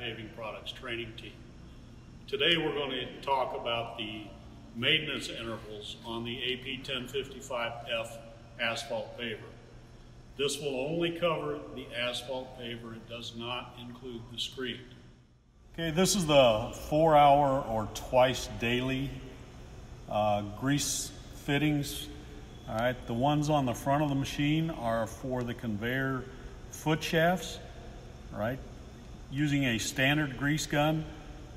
Paving Products training team. Today we're going to talk about the maintenance intervals on the AP1055F asphalt paver. This will only cover the asphalt paver. It does not include the screen. Okay, this is the 4-hour or twice daily grease fittings. All right, the ones on the front of the machine are for the conveyor foot shafts. All right, using a standard grease gun,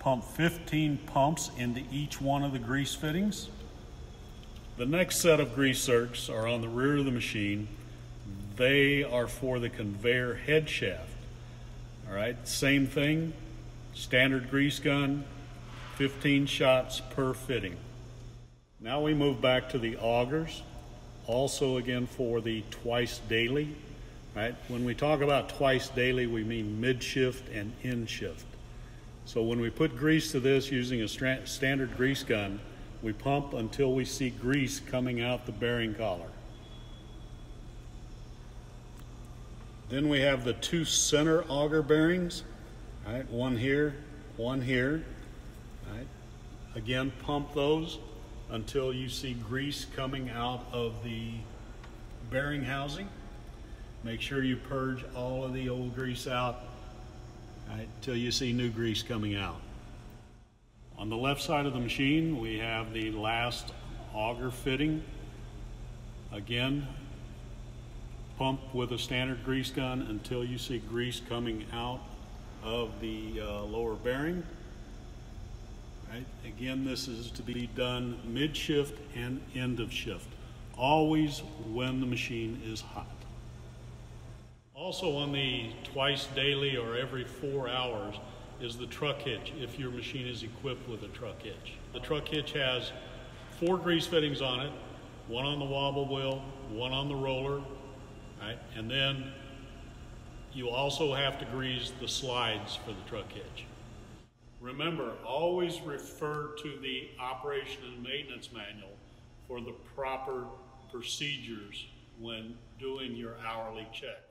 pump 15 pumps into each one of the grease fittings. The next set of grease zerks are on the rear of the machine. They are for the conveyor head shaft. All right, same thing, standard grease gun, 15 shots per fitting. Now we move back to the augers, also again for the twice daily. Right? When we talk about twice daily, we mean mid-shift and in-shift. So when we put grease to this using a standard grease gun, we pump until we see grease coming out the bearing collar. Then we have the two center auger bearings, right? One here, one here. Right? Again, pump those until you see grease coming out of the bearing housing. Make sure you purge all of the old grease out, right, until you see new grease coming out. On the left side of the machine, we have the last auger fitting. Again, pump with a standard grease gun until you see grease coming out of the lower bearing. Right. Again, this is to be done mid-shift and end of shift, always when the machine is hot. Also on the twice daily or every 4 hours is the truck hitch, if your machine is equipped with a truck hitch. The truck hitch has 4 grease fittings on it, one on the wobble wheel, one on the roller, right? And then you also have to grease the slides for the truck hitch. Remember, always refer to the operation and maintenance manual for the proper procedures when doing your hourly check.